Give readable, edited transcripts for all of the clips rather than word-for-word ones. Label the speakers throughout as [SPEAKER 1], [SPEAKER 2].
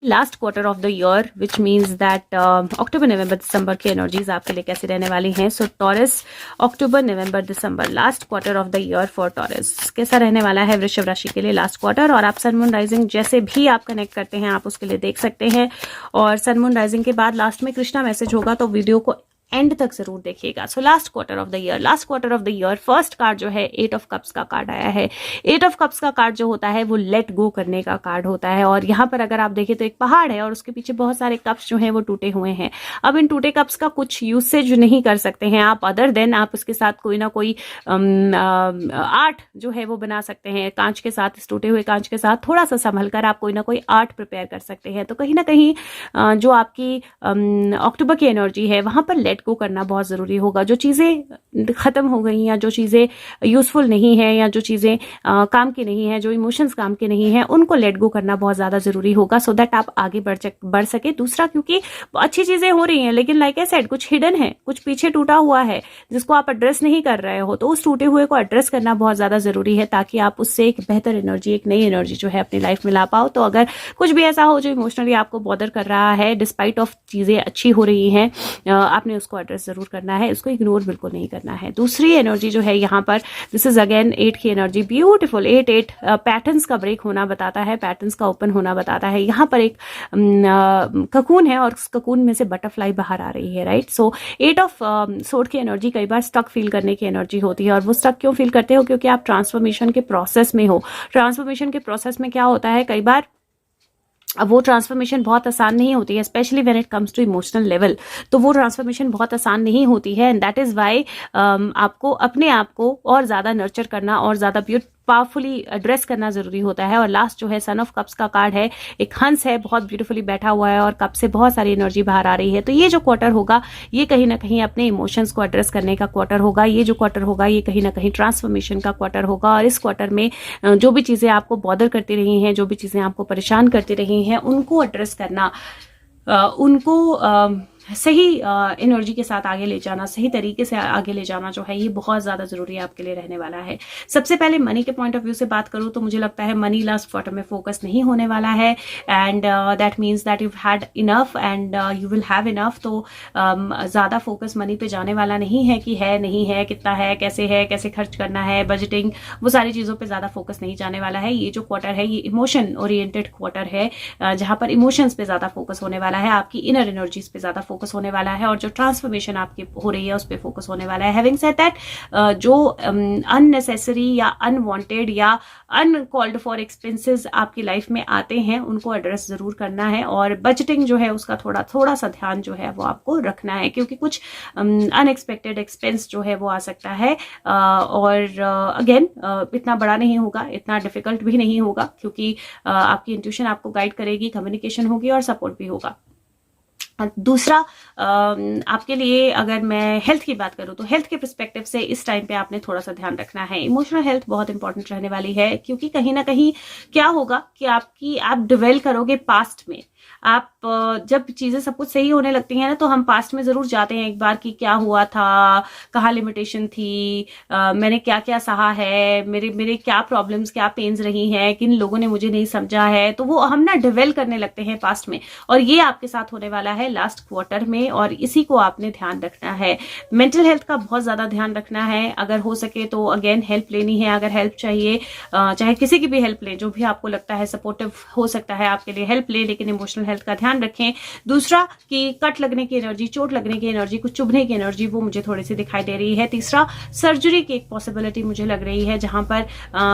[SPEAKER 1] Last quarter of the year which means that October November December की energies आपके लिए कैसी रहने वाली हैं। So Taurus, October November December, last quarter of the year for Taurus कैसा रहने वाला है वृषभ राशि के लिए लास्ट क्वार्टर। और आप सन मून राइजिंग जैसे भी आप कनेक्ट करते हैं आप उसके लिए देख सकते हैं। और सन मून राइजिंग के बाद लास्ट में कृष्णा मैसेज होगा, तो वीडियो को एंड तक जरूर देखिएगा। So last quarter of the year, last quarter of the year, first card जो है 8 ऑफ कप्स का कार्ड आया है। 8 ऑफ कप्स का कार्ड जो होता है वो लेट गो करने का कार्ड होता है। और यहाँ पर अगर आप देखें तो एक पहाड़ है और उसके पीछे बहुत सारे कप्स जो हैं वो टूटे हुए हैं। अब इन टूटे कप्स का कुछ यूसेज नहीं कर सकते हैं आप, अदर देन आप उसके साथ कोई ना कोई आर्ट जो है वो बना सकते हैं। कांच के साथ, इस टूटे हुए कांच के साथ थोड़ा सा संभल कर आप कोई ना कोई आर्ट प्रिपेयर कर सकते हैं। तो कहीं ना कहीं जो आपकी अक्टूबर की एनर्जी है वहां पर लेट गो करना बहुत जरूरी होगा। जो चीजें खत्म हो गई या जो चीजें यूजफुल नहीं है या जो चीजें काम की नहीं है, जो इमोशंस काम के नहीं है, उनको लेट गो करना बहुत ज्यादा जरूरी होगा सो दैट आप आगे बढ़ सके। दूसरा, क्योंकि अच्छी चीजें हो रही हैं लेकिन लाइक आई सेड कुछ हिडन है, कुछ पीछे टूटा हुआ है जिसको आप एड्रेस नहीं कर रहे हो, तो उस टूटे हुए को एड्रेस करना बहुत ज्यादा जरूरी है ताकि आप उससे एक बेहतर एनर्जी, एक नई एनर्जी जो है अपनी लाइफ में ला पाओ। तो अगर कुछ भी ऐसा हो जो इमोशनली आपको बॉदर कर रहा है डिस्पाइट ऑफ चीजें अच्छी हो रही हैं, आपने उसको एड्रेस जरूर करना है, उसको इग्नोर बिल्कुल नहीं करना है। दूसरी एनर्जी जो है यहाँ पर, दिस इज अगेन 8 की एनर्जी, ब्यूटीफुल 8 पैटर्न्स का ब्रेक होना बताता है, पैटर्न्स का ओपन होना बताता है। यहाँ पर एक ककून है और उस ककून में से बटरफ्लाई बाहर आ रही है, राइट। सो 8 ऑफ सोर्ड की एनर्जी कई बार स्टक फील करने की एनर्जी होती है। और वो स्टक क्यों फील करते हो? क्योंकि आप ट्रांसफॉर्मेशन के प्रोसेस में हो। ट्रांसफॉर्मेशन के प्रोसेस में क्या होता है, कई बार अब वो ट्रांसफॉर्मेशन बहुत आसान नहीं होती है, especially when it comes to emotional level. तो वो ट्रांसफॉर्मेशन बहुत आसान नहीं होती है एंड दैट इज वाई आपको अपने आप को और ज्यादा नर्चर करना और ज्यादा पावरफुली एड्रेस करना जरूरी होता है। और लास्ट जो है सन ऑफ कप्स का कार्ड है, एक हंस है, बहुत ब्यूटीफुली बैठा हुआ है और कप से बहुत सारी एनर्जी बाहर आ रही है। तो ये जो क्वार्टर होगा ये कहीं ना कहीं अपने इमोशंस को एड्रेस करने का क्वार्टर होगा। ये जो क्वार्टर होगा ये कहीं ना कहीं ट्रांसफॉर्मेशन का क्वार्टर होगा। और इस क्वार्टर में जो भी चीजें आपको बॉदर करती रही हैं, जो भी चीजें आपको परेशान करती रही हैं, उनको एड्रेस करना, उनको सही एनर्जी के साथ आगे ले जाना, सही तरीके से आगे ले जाना जो है ये बहुत ज्यादा जरूरी आपके लिए रहने वाला है। सबसे पहले मनी के पॉइंट ऑफ व्यू से बात करूं तो मुझे लगता है मनी लास्ट क्वार्टर में फोकस नहीं होने वाला है and that means that you had enough and you will have enough. तो ज्यादा फोकस मनी पे जाने वाला नहीं है कि है नहीं है, कितना है, कैसे खर्च करना है, बजटिंग, वो सारी चीजों पे ज्यादा फोकस नहीं जाने वाला है। ये जो क्वार्टर है ये इमोशन ओरिएंटेड क्वार्टर है जहां पर इमोशंस पे ज्यादा फोकस होने वाला है, आपकी इनर एनर्जीज पे ज्यादा फोकस होने वाला है और जो ट्रांसफॉर्मेशन आपकी हो रही है उस पर फोकस होने वाला है। हैविंग सेड दैट, जो अननेसेसरी या अनवांटेड या अनकॉल्ड फॉर एक्सपेंसेस आपकी लाइफ में आते हैं उनको एड्रेस जरूर करना है और बजटिंग जो है उसका थोड़ा सा ध्यान जो है वो आपको रखना है क्योंकि कुछ अनएक्सपेक्टेड एक्सपेंस जो है वो आ सकता है। और अगेन इतना बड़ा नहीं होगा, इतना डिफिकल्ट भी नहीं होगा क्योंकि आपकी इंट्यूशन आपको गाइड करेगी, कम्युनिकेशन होगी और सपोर्ट भी होगा। दूसरा, आपके लिए अगर मैं हेल्थ की बात करूं तो हेल्थ के पर्सपेक्टिव से इस टाइम पे आपने थोड़ा सा ध्यान रखना है। इमोशनल हेल्थ बहुत इंपॉर्टेंट रहने वाली है क्योंकि कहीं ना कहीं क्या होगा कि आप डिवेल करोगे पास्ट में। आप जब चीजें सब कुछ सही होने लगती हैं ना तो हम पास्ट में जरूर जाते हैं एक बार कि क्या हुआ था, कहाँ लिमिटेशन थी, मैंने क्या क्या सहा है, मेरे क्या प्रॉब्लम्स, क्या पेन्स रही हैं, किन लोगों ने मुझे नहीं समझा है, तो वो हम ना डिवेल करने लगते हैं पास्ट में। और ये आपके साथ होने वाला है लास्ट क्वार्टर में और इसी को आपने ध्यान रखना है। मेंटल हेल्थ का बहुत ज्यादा ध्यान रखना है। अगर हो सके तो अगेन हेल्प लेनी है। अगर हेल्प चाहिए, चाहे किसी की भी हेल्प लें, जो भी आपको लगता है सपोर्टिव हो सकता है आपके लिए, हेल्प लें, लेकिन इमोशनल हेल्थ का ध्यान रखें। दूसरा कि कट लगने की एनर्जी, चोट लगने की एनर्जी, कुछ चुभने की एनर्जी वो मुझे थोड़ी सी दिखाई दे रही है। तीसरा, सर्जरी की एक पॉसिबिलिटी मुझे लग रही है जहां पर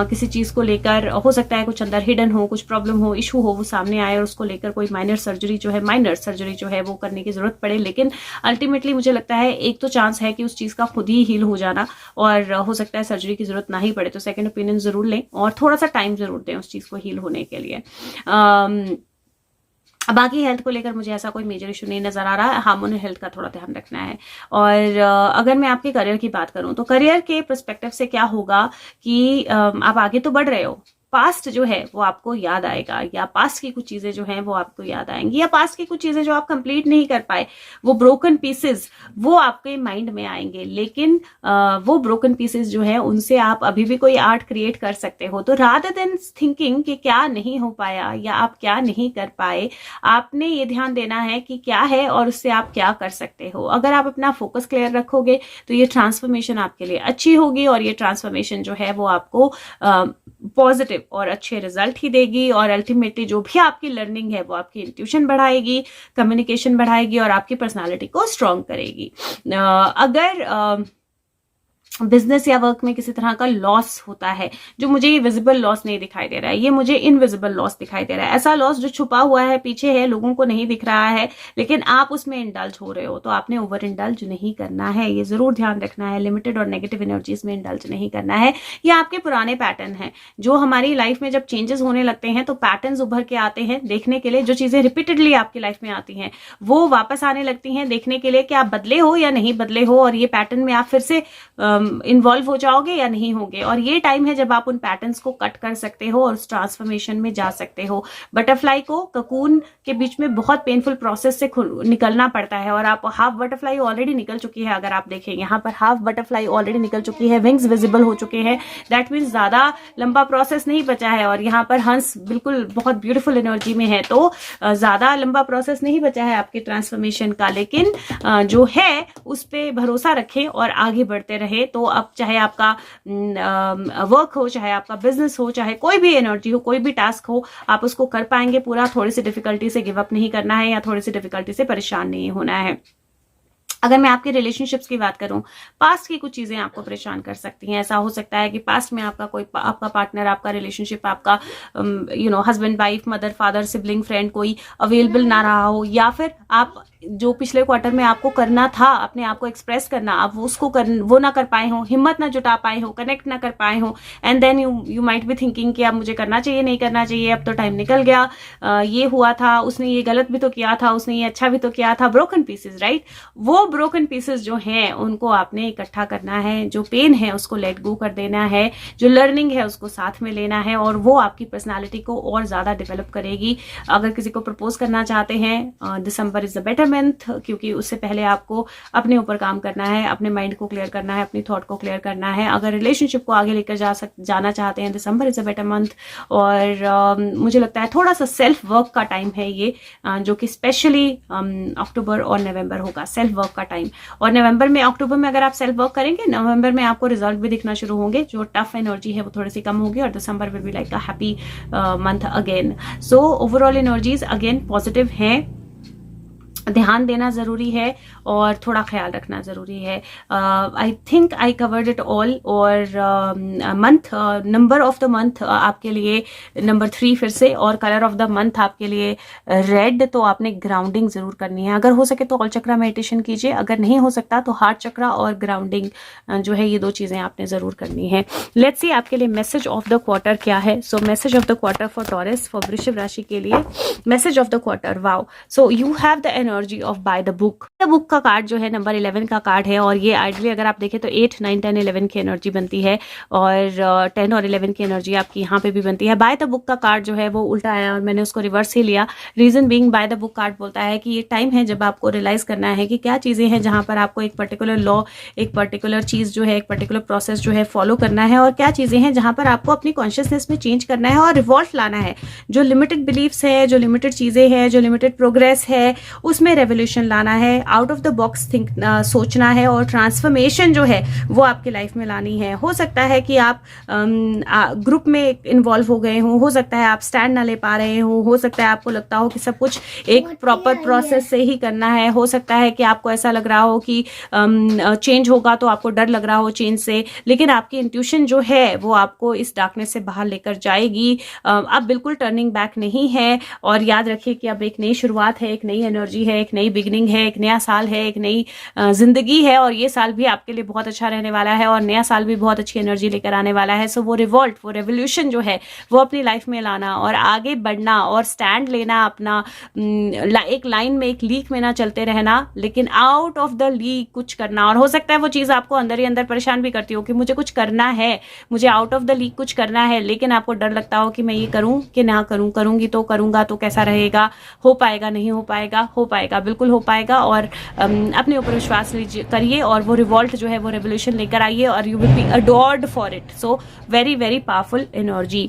[SPEAKER 1] किसी चीज को लेकर हो सकता है कुछ अंदर हिडन हो, कुछ प्रॉब्लम हो, इशू हो, वो सामने आए और उसको लेकर कोई माइनर सर्जरी जो है वो करने की जरूरत पड़े। लेकिन अल्टीमेटली मुझे लगता है एक तो चांस है कि उस चीज का खुद ही हील हो जाना और हो सकता है सर्जरी की जरूरत ना ही पड़े। तो सेकंड ओपिनियन जरूर लें और थोड़ा सा टाइम जरूर दें उस चीज को हील होने के लिए। बाकी हेल्थ को लेकर मुझे ऐसा कोई मेजर इशू नहीं नजर आ रहा है। हार्मोनल हेल्थ का थोड़ा ध्यान रखना है। और अगर मैं आपके करियर की बात करूं तो करियर के पर्सपेक्टिव से क्या होगा कि आप आगे तो बढ़ रहे हो पास्ट जो है वो आपको याद आएगा, या पास्ट की कुछ चीजें जो हैं वो आपको याद आएंगी, या पास्ट की कुछ चीजें जो आप कंप्लीट नहीं कर पाए, वो ब्रोकन पीसेस वो आपके माइंड में आएंगे। लेकिन वो ब्रोकन पीसेस जो है उनसे आप अभी भी कोई आर्ट क्रिएट कर सकते हो। तो रादर देन थिंकिंग कि क्या नहीं हो पाया या आप क्या नहीं कर पाए, आपने ये ध्यान देना है कि क्या है और उससे आप क्या कर सकते हो। अगर आप अपना फोकस क्लियर रखोगे तो ये ट्रांसफॉर्मेशन आपके लिए अच्छी होगी, और ये ट्रांसफॉर्मेशन जो है वो आपको पॉजिटिव और अच्छे रिजल्ट ही देगी। और अल्टीमेटली जो भी आपकी लर्निंग है वो आपकी इंट्यूशन बढ़ाएगी, कम्युनिकेशन बढ़ाएगी और आपकी पर्सनालिटी को स्ट्रॉन्ग करेगी। अगर बिजनेस या वर्क में किसी तरह का लॉस होता है, जो मुझे ये विजिबल लॉस नहीं दिखाई दे रहा है, ये मुझे इनविजिबल लॉस दिखाई दे रहा है, ऐसा लॉस जो छुपा हुआ है, पीछे है, लोगों को नहीं दिख रहा है, लेकिन आप उसमें इंडल्ज हो रहे हो, तो आपने ओवर इंडल्ज नहीं करना है। ये जरूर ध्यान रखना है, लिमिटेड और नेगेटिव एनर्जीज में इंडल्ज नहीं करना है। ये आपके पुराने पैटर्न है, जो हमारी लाइफ में जब चेंजेस होने लगते हैं तो पैटर्न उभर के आते हैं देखने के लिए। जो चीजें रिपीटेडली आपकी लाइफ में आती हैं वो वापस आने लगती हैं देखने के लिए कि आप बदले हो या नहीं बदले हो, और ये पैटर्न में आप फिर से इन्वॉल्व हो जाओगे या नहीं होगे। और ये टाइम है जब आप उन पैटर्न्स को कट कर सकते हो और उस ट्रांसफॉर्मेशन में जा सकते हो। बटरफ्लाई को ककून के बीच में बहुत पेनफुल प्रोसेस से निकलना पड़ता है, और आप हाफ बटरफ्लाई ऑलरेडी निकल चुकी है। अगर आप देखें यहाँ पर हाफ बटरफ्लाई ऑलरेडी निकल चुकी है, विंग्स विजिबल हो चुके हैं, दैट मीन्स ज्यादा लंबा प्रोसेस नहीं बचा है। और यहाँ पर हंस बिल्कुल बहुत ब्यूटीफुल एनर्जी में है, तो ज्यादा लंबा प्रोसेस नहीं बचा है आपके ट्रांसफॉर्मेशन का। लेकिन जो है उस पर भरोसा रखें और आगे बढ़ते रहे। तो अब चाहे आपका वर्क हो, चाहे आपका बिजनेस हो, चाहे कोई भी एनर्जी हो, कोई भी टास्क हो, आप उसको कर पाएंगे पूरा। थोड़ी सी डिफिकल्टी से गिव अप नहीं करना है, या थोड़ी सी डिफिकल्टी से परेशान नहीं होना है। अगर मैं आपके रिलेशनशिप्स की बात करूं, पास्ट की कुछ चीजें आपको परेशान कर सकती हैं। ऐसा हो सकता है कि पास्ट में आपका पार्टनर, आपका रिलेशनशिप, आपका husband wife, mother father, sibling, friend कोई अवेलेबल ना रहा हो, या फिर आप जो पिछले क्वार्टर में आपको करना था, अपने आप को एक्सप्रेस करना, आप वो ना कर पाए हो, हिम्मत ना जुटा पाए हो, कनेक्ट ना कर पाए हो, and then you might be thinking कि अब मुझे करना चाहिए, नहीं करना चाहिए, अब तो टाइम निकल गया, ये हुआ था, उसने ये गलत भी तो किया था, उसने ये अच्छा भी तो किया था। Broken pieces, right? वो ब्रोकन पीसेस जो हैं उनको आपने इकट्ठा करना है, जो पेन है उसको लेट गो कर देना है, जो लर्निंग है उसको साथ में लेना है, और वो आपकी पर्सनालिटी को और ज्यादा डेवलप करेगी। अगर किसी को प्रपोज करना चाहते हैं, दिसंबर इज द बेटर मंथ, क्योंकि उससे पहले आपको अपने ऊपर काम करना है, अपने माइंड को क्लियर करना है, अपनी थॉट को क्लियर करना है। अगर रिलेशनशिप को आगे लेकर जाना चाहते हैं, दिसंबर इज अ बेटर मंथ। और मुझे लगता है थोड़ा सा सेल्फ वर्क का टाइम है ये, जो कि स्पेशली अक्टूबर और नवंबर होगा सेल्फ वर्क का टाइम। और अक्टूबर में अगर आप सेल्फ वर्क करेंगे, नवंबर में आपको रिजल्ट भी दिखना शुरू होंगे, जो टफ एनर्जी है वो थोड़ी सी कम होगी, और December will be like a happy month again. So overall energies again positive हैं, ध्यान देना जरूरी है और थोड़ा ख्याल रखना जरूरी है। I think I covered it all. और month, number of the month आपके लिए नंबर 3 फिर से, और कलर ऑफ द मंथ आपके लिए रेड। तो आपने ग्राउंडिंग जरूर करनी है, अगर हो सके तो ऑल चक्रा मेडिटेशन कीजिए, अगर नहीं हो सकता तो हार्ट चक्रा और ग्राउंडिंग जो है, ये 2 चीजें आपने जरूर करनी है। लेट्स सी आपके लिए मैसेज ऑफ द क्वार्टर क्या है। So message of the quarter for Taurus, for वृश्चिक राशि के लिए message of the quarter. Wow, so you have the energy of by the book. Book का कार्ड जो है नंबर 11 का कार्ड है, और ये आइडली अगर आप देखें तो 8, 9, 10, 11 की एनर्जी बनती है, और 10 और 11 की एनर्जी आपकी यहाँ पे भी बनती है। बाय द बुक का कार्ड जो है वो उल्टा आया, और मैंने उसको रिवर्स ही लिया। Reason being, by the book card बोलता है कि ये टाइम है जब आपको रियलाइज करना है कि क्या चीजें हैं जहां पर आपको एक पर्टिकुलर लॉ, एक पर्टिकुलर चीज जो है, एक पर्टिकुलर प्रोसेस जो है फॉलो करना है, और क्या चीजें हैं जहां पर आपको अपनी कॉन्शियसनेस में चेंज करना है और रिवॉल्ट लाना है। जो लिमिटेड बिलीव्स है, जो लिमिटेड चीजें हैं, जो लिमिटेड प्रोग्रेस है, उसमें रेवोल्यूशन लाना है, out of the box think सोचना है, और ट्रांसफॉर्मेशन जो है वो आपकी लाइफ में लानी है। हो सकता है कि आप ग्रुप में इन्वॉल्व हो गए हो सकता है आप स्टैंड ना ले पा रहे हो सकता है आपको लगता हो कि सब कुछ एक प्रॉपर प्रोसेस से ही करना है, हो सकता है कि आपको ऐसा लग रहा हो कि चेंज होगा तो आपको डर लग रहा हो चेंज से, लेकिन आपकी इंट्यूशन जो है वो आपको इस डार्कनेस से बाहर लेकर जाएगी। अब बिल्कुल टर्निंग बैक नहीं है, और याद रखिए कि अब एक नई शुरुआत है, एक नई एनर्जी है, एक नई बिगिनिंग है, एक नया नया साल है, एक नई जिंदगी है, और ये साल भी आपके लिए बहुत अच्छा रहने वाला है और नया साल भी बहुत अच्छी एनर्जी लेकर आने वाला है। सो वो रिवॉल्ट, वो रेवोल्यूशन जो है वो अपनी लाइफ में लाना और आगे बढ़ना और स्टैंड लेना अपना, एक लाइन में, एक लीक में ना चलते रहना, लेकिन आउट ऑफ द लीक कुछ करना। और हो सकता है वो चीज़ आपको अंदर ही अंदर परेशान भी करती हो कि मुझे कुछ करना है, मुझे आउट ऑफ द लीक कुछ करना है, लेकिन आपको डर लगता हो कि मैं ये करूं कि ना करूं, करूंगी तो, करूंगा तो कैसा रहेगा, हो पाएगा नहीं हो पाएगा, हो पाएगा, बिल्कुल हो पाएगा। और अपने ऊपर विश्वास करिए और वो रिवॉल्ट जो है वो रेवोल्यूशन लेकर आइए और you will be adored for it. So very very powerful energy.